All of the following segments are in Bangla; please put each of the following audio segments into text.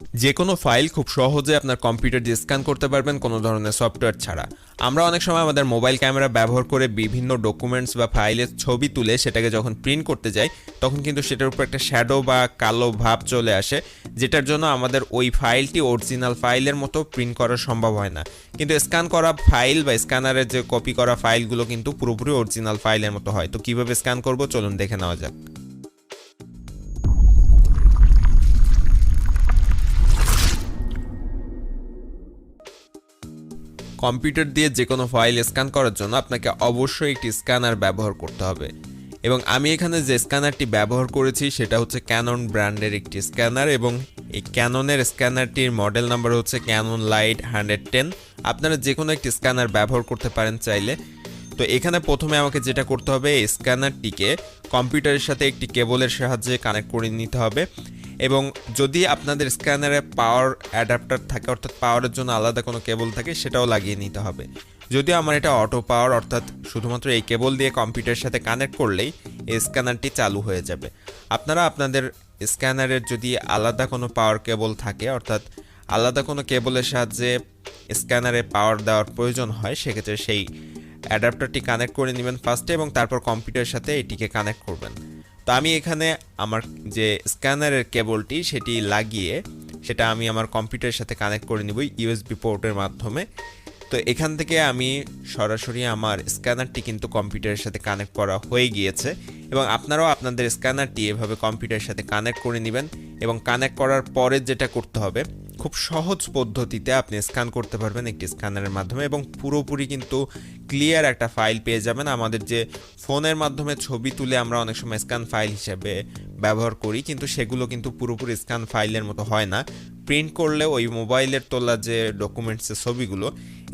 যে কোনো ফাইল খুব সহজে আপনার কম্পিউটার দিয়ে স্ক্যান করতে পারবেন কোনো ধরনের সফটওয়্যার ছাড়া। আমরা অনেক সময় আমাদের মোবাইল ক্যামেরা ব্যবহার করে বিভিন্ন ডকুমেন্টস বা ফাইলের ছবি তুলে সেটাকে যখন প্রিন্ট করতে যাই তখন কিন্তু সেটার উপর একটা শ্যাডো বা কালো ভাব চলে আসে, যেটার জন্য আমাদের ওই ফাইলটি অরিজিনাল ফাইলের মতো প্রিন্ট করা সম্ভব হয় না। কিন্তু স্ক্যান করা ফাইল বা স্ক্যানারের যে কপি করা ফাইলগুলো কিন্তু পুরোপুরি অরিজিনাল ফাইলের মতো হয়। তো কীভাবে স্ক্যান করব চলুন দেখে নেওয়া যাক। কম্পিউটার দিয়ে যে কোনো ফাইল স্ক্যান করার জন্য আপনাকে অবশ্যই একটি স্ক্যানার ব্যবহার করতে হবে, এবং আমি এখানে যে স্ক্যানারটি ব্যবহার করেছি সেটা হচ্ছে ক্যানন ব্র্যান্ডের একটি স্ক্যানার, এবং এই ক্যাননের স্ক্যানারটির মডেল নাম্বার হচ্ছে ক্যানন লাইট 110। আপনারা যে কোনো একটি স্ক্যানার ব্যবহার করতে পারেন চাইলে। তো এখানে প্রথমে আমাকে যেটা করতে হবে, এই স্ক্যানারটিকে কম্পিউটারের সাথে একটি কেবলের সাহায্যে কানেক্ট করে নিতে হবে, এবং যদি আপনাদের স্ক্যানারে পাওয়ার অ্যাডাপ্টার থাকে অর্থাৎ পাওয়ারের জন্য আলাদা কোনো কেবল থাকে সেটাও লাগিয়ে নিতে হবে। যদিও আমার এটা অটো পাওয়ার, অর্থাৎ শুধুমাত্র এই কেবল দিয়ে কম্পিউটারের সাথে কানেক্ট করলেই এই স্ক্যানারটি চালু হয়ে যাবে। আপনারা আপনাদের স্ক্যানারের যদি আলাদা কোনো পাওয়ার কেবল থাকে অর্থাৎ আলাদা কোনো কেবলের সাহায্যে স্ক্যানারে পাওয়ার দেওয়ার প্রয়োজন হয়, সেক্ষেত্রে সেই অ্যাডাপ্টারটি কানেক্ট করে নেবেন ফার্স্টে এবং তারপর কম্পিউটারের সাথে এটিকে কানেক্ট করবেন। তো আমি এখানে আমার যে স্ক্যানারের কেবলটি সেটি লাগিয়ে সেটা আমি আমার কম্পিউটারের সাথে কানেক্ট করে নিব ইউএসবি পোর্টের মাধ্যমে। তো এখান থেকে আমি সরাসরি আমার স্ক্যানারটি কিন্তু কম্পিউটারের সাথে কানেক্ট করা হয়ে গিয়েছে, এবং আপনারাও আপনাদের স্ক্যানারটি এভাবে কম্পিউটারের সাথে কানেক্ট করে নেবেন। এবং কানেক্ট করার পরে যেটা করতে হবে, খুব সহজ পদ্ধতিতে আপনি স্ক্যান করতে পারবেন একটি স্ক্যানারের মাধ্যমে, এবং পুরোপুরি কিন্তু ক্লিয়ার একটা ফাইল পেয়ে যাবেন। আমাদের যে ফোনের মাধ্যমে ছবি তুলে আমরা অনেক সময় স্ক্যান ফাইল হিসেবে ব্যবহার করি, কিন্তু সেগুলো কিন্তু পুরোপুরি স্ক্যান ফাইলের মতো হয় না। প্রিন্ট করলে ওই মোবাইলের তোলা যে ডকুমেন্টসের ছবিগুলো,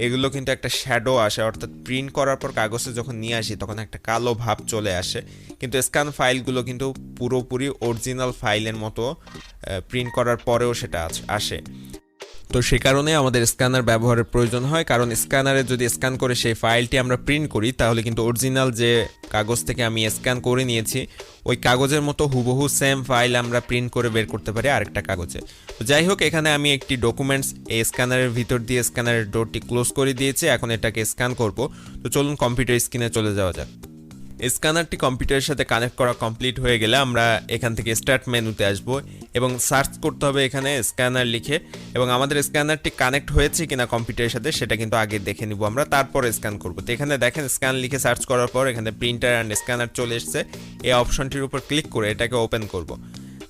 এগুলো কিন্তু একটা শ্যাডো আসে, অর্থাৎ প্রিন্ট করার পর কাগজে যখন নিয়ে আসি তখন একটা কালো ভাব চলে আসে। কিন্তু স্ক্যান ফাইলগুলো কিন্তু পুরোপুরি অরিজিনাল ফাইলের মতো প্রিন্ট করার পরেও সেটা আসে। তো সে কারণে আমাদের স্ক্যানার ব্যবহারের প্রয়োজন হয়, কারণ স্ক্যানারে যদি স্ক্যান করে সেই ফাইলটি আমরা প্রিন্ট করি তাহলে কিন্তু অরিজিনাল যে কাগজ থেকে আমি স্ক্যান করে নিয়েছি ওই কাগজের মতো হুবহু সেম ফাইল আমরা প্রিন্ট করে বের করতে পারি আরেকটা কাগজে। তো যাই হোক, এখানে আমি একটি ডকুমেন্টস এই স্ক্যানারের ভিতর দিয়ে স্ক্যানারের ডোরটি ক্লোজ করে দিয়েছি। এখন এটাকে স্ক্যান করব। তো চলুন কম্পিউটার স্ক্রিনে চলে যাওয়া যাক। স্ক্যানারটি কম্পিউটারের সাথে কানেক্ট করা কমপ্লিট হয়ে গেলে আমরা এখান থেকে স্টার্ট মেনুতে আসব এবং সার্চ করতে হবে এখানে স্ক্যানার লিখে, এবং আমাদের স্ক্যানারটি কানেক্ট হয়েছে কিনা কম্পিউটারের সাথে সেটা কিন্তু আগে দেখে নিব আমরা, তারপরে স্ক্যান করব। তো এখানে দেখেন স্ক্যান লিখে সার্চ করার পর এখানে প্রিন্টার অ্যান্ড স্ক্যানার চলে এসেছে। এই অপশনটির উপর ক্লিক করে এটাকে ওপেন করব।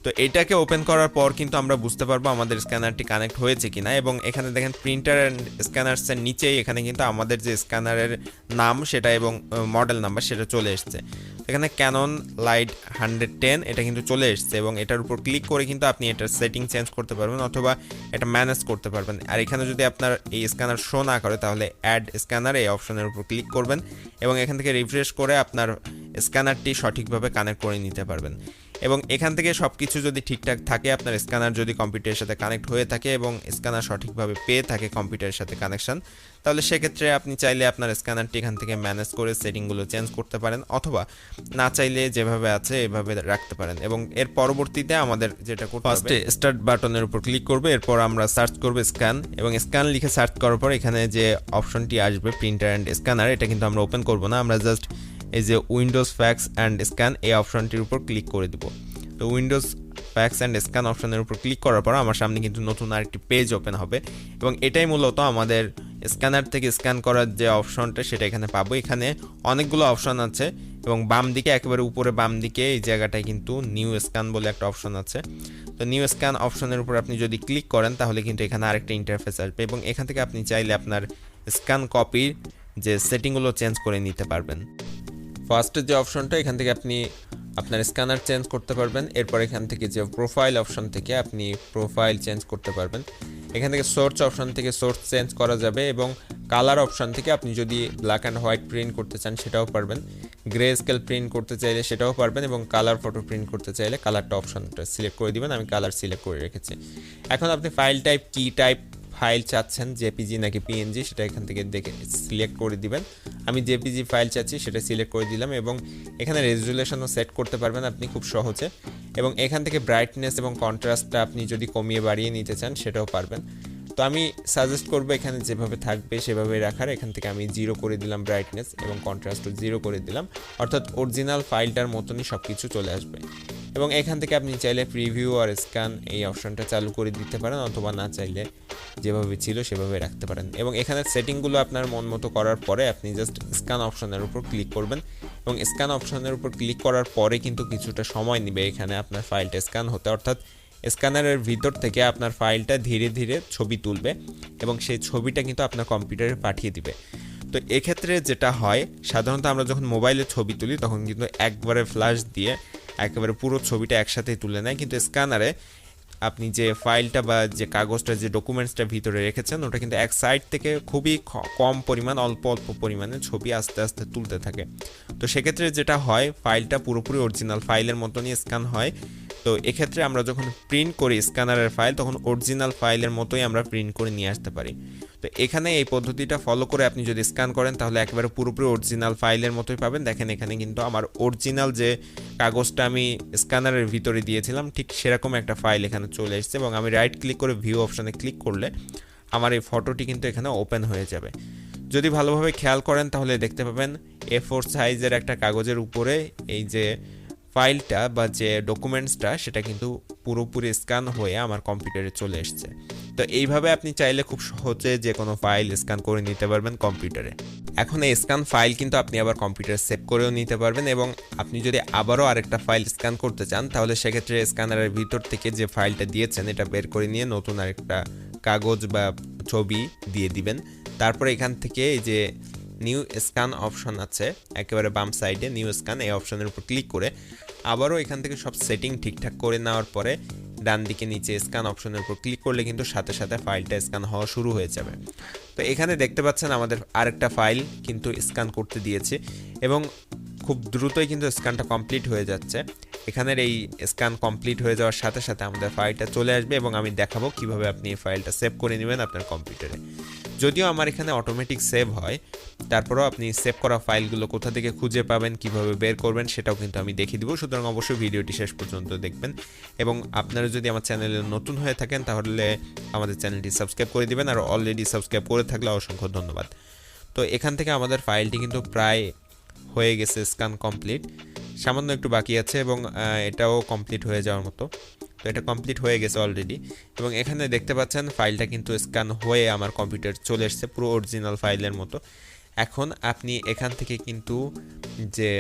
তো এটাকে ওপেন করার পর কিন্তু আমরা বুঝতে পারবো আমাদের স্ক্যানারটি কানেক্ট হয়েছে কিনা, এবং এখানে দেখেন প্রিন্টার অ্যান্ড স্ক্যানার্সের নিচেই এখানে কিন্তু আমাদের যে স্ক্যানারের নাম সেটা এবং মডেল নাম্বার সেটা চলে এসছে। এখানে ক্যানন লাইট 110 এটা কিন্তু চলে এসছে, এবং এটার উপর ক্লিক করে কিন্তু আপনি এটার সেটিং চেঞ্জ করতে পারবেন অথবা এটা ম্যানেজ করতে পারবেন। আর এখানে যদি আপনার এই স্ক্যানার শো না করে তাহলে অ্যাড স্ক্যানার এই অপশনের উপর ক্লিক করবেন, এবং এখান থেকে রিফ্রেশ করে আপনার স্ক্যানারটি সঠিকভাবে কানেক্ট করে নিতে পারবেন। এবং এখান থেকে সব কিছু যদি ঠিকঠাক থাকে, আপনার স্ক্যানার যদি কম্পিউটারের সাথে কানেক্ট হয়ে থাকে এবং স্ক্যানার সঠিকভাবে পেয়ে থাকে কম্পিউটারের সাথে কানেকশন, তাহলে সেক্ষেত্রে আপনি চাইলে আপনার স্ক্যানারটি এখান থেকে ম্যানেজ করে সেটিংগুলো চেঞ্জ করতে পারেন, অথবা না চাইলে যেভাবে আছে এভাবে রাখতে পারেন। এবং এর পরবর্তীতে আমাদের যেটা করতে হবে, ফার্স্টে স্টার্ট বাটনের উপর ক্লিক করবে, এরপর আমরা সার্চ করবে স্ক্যান, এবং স্ক্যান লিখে সার্চ করার পর এখানে যে অপশনটি আসবে প্রিন্টার অ্যান্ড স্ক্যানার, এটা কিন্তু আমরা ওপেন করব না, আমরা জাস্ট এই যে উইন্ডোজ ফ্যাক্স অ্যান্ড স্ক্যান এই অপশনটির উপর ক্লিক করে দিব। তো উইন্ডোজ ফ্যাক্স অ্যান্ড স্ক্যান অপশনের উপর ক্লিক করার পর আমার সামনে কিন্তু নতুন আরেকটি পেজ ওপেন হবে, এবং এটাই মূলত আমাদের স্ক্যানার থেকে স্ক্যান করার যে অপশনটা সেটা এখানে পাবো। এখানে অনেকগুলো অপশন আছে, এবং বাম দিকে একেবারে উপরে বাম দিকে এই জায়গাটায় কিন্তু নিউ স্ক্যান বলে একটা অপশন আছে। তো নিউ স্ক্যান অপশনের উপর আপনি যদি ক্লিক করেন তাহলে কিন্তু এখানে আরেকটা ইন্টারফেস আসবে, এবং এখান থেকে আপনি চাইলে আপনার স্ক্যান কপির যে সেটিংগুলো চেঞ্জ করে নিতে পারবেন। ফার্স্টের যে অপশনটা, এখান থেকে আপনি আপনার স্ক্যানার চেঞ্জ করতে পারবেন। এরপর এখান থেকে যে প্রোফাইল অপশন থেকে আপনি প্রোফাইল চেঞ্জ করতে পারবেন। এখান থেকে সোর্স অপশন থেকে সোর্স চেঞ্জ করা যাবে, এবং কালার অপশন থেকে আপনি যদি ব্ল্যাক অ্যান্ড হোয়াইট প্রিন্ট করতে চান সেটাও পারবেন, গ্রে স্কেল প্রিন্ট করতে চাইলে সেটাও পারবেন, এবং কালার ফটো প্রিন্ট করতে চাইলে কালারটা অপশনটা সিলেক্ট করে দিবেন। আমি কালার সিলেক্ট করে রেখেছি। এখন আপনি ফাইল টাইপ কি টাইপ ফাইল চাচ্ছেন, জেপিজি নাকি পিএনজি, সেটা এখান থেকে দেখে সিলেক্ট করে দিবেন। আমি জেপিজি ফাইল চাচ্ছি সেটা সিলেক্ট করে দিলাম, এবং এখানে রেজুলেশনও সেট করতে পারবেন আপনি খুব সহজে। এবং এখান থেকে ব্রাইটনেস এবং কন্ট্রাস্টটা আপনি যদি কমিয়ে বাড়িয়ে নিতে চান সেটাও পারবেন। তো আমি সাজেস্ট করবো এখানে যেভাবে থাকবে সেভাবে রাখার। এখান থেকে আমি 0 করে দিলাম ব্রাইটনেস এবং কন্ট্রাস্টও 0 করে দিলাম, অর্থাৎ অরিজিনাল ফাইলটার মতনই সব কিছু চলে আসবে। এবং এখান থেকে আপনি চাইলে প্রিভিউ আর স্ক্যান এই অপশনটা চালু করে দিতে পারেন, অথবা না চাইলে যেভাবে ছিল সেভাবে রাখতে পারেন। এবং এখানে সেটিংগুলো আপনার মন মতো করার পরে আপনি জাস্ট স্ক্যান অপশনের উপর ক্লিক করবেন, এবং স্ক্যান অপশনের উপর ক্লিক করার পরে কিন্তু কিছুটা সময় নেবে এখানে আপনার ফাইলটা স্ক্যান হতে, অর্থাৎ স্ক্যানারের ভিতর থেকে আপনার ফাইলটা ধীরে ধীরে ছবি তুলবে এবং সেই ছবিটা কিন্তু আপনার কম্পিউটারে পাঠিয়ে দিবে। তো এক্ষেত্রে যেটা হয়, সাধারণত আমরা যখন মোবাইলে ছবি তুলি তখন কিন্তু একবারে ফ্ল্যাশ দিয়ে একেবারে পুরো ছবিটা একসাথেই তুলে নেয়, কিন্তু স্ক্যানারে আপনি যে ফাইলটা বা যে কাগজটা যে ডকুমেন্টসটা ভিতরে রেখেছেন ওটা কিন্তু এক সাইড থেকে খুবই কম পরিমাণ অল্প অল্প পরিমাণে ছবি আস্তে আস্তে তুলতে থাকে। তো সেক্ষেত্রে যেটা হয়, ফাইলটা পুরোপুরি অরিজিনাল ফাইলের মতনই স্ক্যান হয়। তো এক্ষেত্রে আমরা যখন প্রিন্ট করি স্ক্যানারের ফাইল, তখন অরিজিনাল ফাইলের মতোই আমরা প্রিন্ট করে নিয়ে আসতে পারি। তো এখানে এই পদ্ধতিটা ফলো করে আপনি যদি স্ক্যান করেন তাহলে একেবারে পুরোপুরি অরিজিনাল ফাইলের মতোই পাবেন। দেখেন এখানে কিন্তু আমার অরিজিনাল যে কাগজটা আমি স্ক্যানারের ভিতরে দিয়েছিলাম ঠিক সেরকম একটা ফাইল এখানে চলে এসেছে, এবং আমি রাইট ক্লিক করে ভিউ অপশানে ক্লিক করলে আমার এই ফটোটি কিন্তু এখানে ওপেন হয়ে যাবে। যদি ভালোভাবে খেয়াল করেন তাহলে দেখতে পাবেন A4 সাইজের একটা কাগজের উপরে এই যে ফাইলটা বা যে ডকুমেন্টসটা সেটা কিন্তু পুরোপুরি স্ক্যান হয়ে আমার কম্পিউটারে চলে এসেছে। তো এইভাবে আপনি চাইলে খুব সহজে যে কোনো ফাইল স্ক্যান করে নিতে পারবেন কম্পিউটারে। এখন এই স্ক্যান ফাইল কিন্তু আপনি আবার কম্পিউটারে সেভ করেও নিতে পারবেন, এবং আপনি যদি আবারও আরেকটা ফাইল স্ক্যান করতে চান তাহলে সেক্ষেত্রে স্ক্যানারের ভিতর থেকে যে ফাইলটা দিয়েছেন এটা বের করে নিয়ে নতুন আরেকটা কাগজ বা ছবি দিয়ে দিবেন। তারপরে এখান থেকে এই যে নিউ স্ক্যান অপশন আছে একেবারে বাম সাইডে, নিউ স্ক্যান এই অপশনের উপর ক্লিক করে আবারও এখান থেকে সব সেটিং ঠিকঠাক করে নেওয়ার পরে ডান দিকে নিচে স্ক্যান অপশনের উপর ক্লিক করলে কিন্তু সাথে সাথে ফাইলটা স্ক্যান হওয়া শুরু হয়ে যাবে। তো এখানে দেখতে পাচ্ছেন আমাদের আরেকটা ফাইল কিন্তু স্ক্যান করতে দিয়েছে, এবং খুব দ্রুতই কিন্তু স্ক্যানটা কমপ্লিট হয়ে যাচ্ছে। এখানের এই স্ক্যান কমপ্লিট হয়ে যাওয়ার সাথে সাথে আমাদের ফাইলটা চলে আসবে, এবং আমি দেখাবো কিভাবে আপনি এই ফাইলটা সেভ করে নেবেন আপনার কম্পিউটারে। যদিও আমার এখানে অটোমেটিক সেভ হয়, তারপরেও আপনি সেভ করা ফাইলগুলো কোথা থেকে খুঁজে পাবেন, কিভাবে বের করবেন সেটাও কিন্তু আমি দেখিয়ে দিব। সুতরাং অবশ্যই ভিডিওটি শেষ পর্যন্ত দেখবেন, এবং আপনারা যদি আমার চ্যানেলে নতুন হয়ে থাকেন তাহলে আমাদের চ্যানেলটি সাবস্ক্রাইব করে দিবেন, আর অলরেডি সাবস্ক্রাইব করে থাকলে অসংখ্য ধন্যবাদ। তো এখান থেকে আমাদের ফাইলটি কিন্তু প্রায় হয়ে গেছে স্ক্যান কমপ্লিট, সামান্য একটু বাকি আছে, এবং এটাও কমপ্লিট হয়ে যাওয়ার মতো। তো এটা কমপ্লিট হয়ে গেছে অলরেডি, এবং এখানে দেখতে পাচ্ছেন ফাইলটা কিন্তু স্ক্যান হয়ে আমার কম্পিউটার চলে এসেছে পুরো অরিজিনাল ফাইলের মতো। এখন আপনি এখান থেকে কিন্তু যে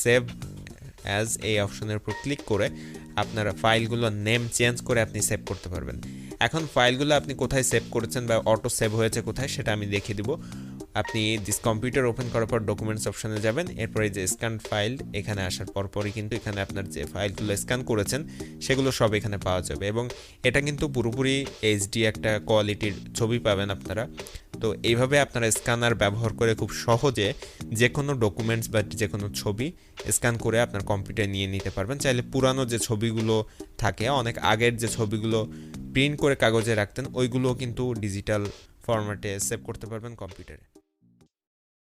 সেভ অ্যাজ এই অপশনের উপর ক্লিক করে আপনার ফাইলগুলো নেম চেঞ্জ করে আপনি সেভ করতে পারবেন। এখন ফাইলগুলো আপনি কোথায় সেভ করেছেন বা অটো সেভ হয়েছে কোথায় সেটা আমি দেখিয়ে দিব। আপনি দিস কম্পিউটার ওপেন করার পর ডকুমেন্টস অপশনে যাবেন, এরপরে যে স্ক্যান ফাইল এখানে আসার পরপরই কিন্তু এখানে আপনার যে ফাইলগুলো স্ক্যান করেছেন সেগুলো সব এখানে পাওয়া যাবে, এবং এটা কিন্তু পুরোপুরি এইচডি একটা কোয়ালিটির ছবি পাবেন আপনারা। তো এইভাবে আপনারা স্ক্যানার ব্যবহার করে খুব সহজে যে কোনো ডকুমেন্টস বা যে কোনো ছবি স্ক্যান করে আপনার কম্পিউটারে নিয়ে নিতে পারবেন। চাইলে পুরানো যে ছবিগুলো থাকে, অনেক আগের যে ছবিগুলো প্রিন্ট করে কাগজে রাখতেন, ওইগুলোও কিন্তু ডিজিটাল ফরম্যাটে সেভ করতে পারবেন কম্পিউটারে।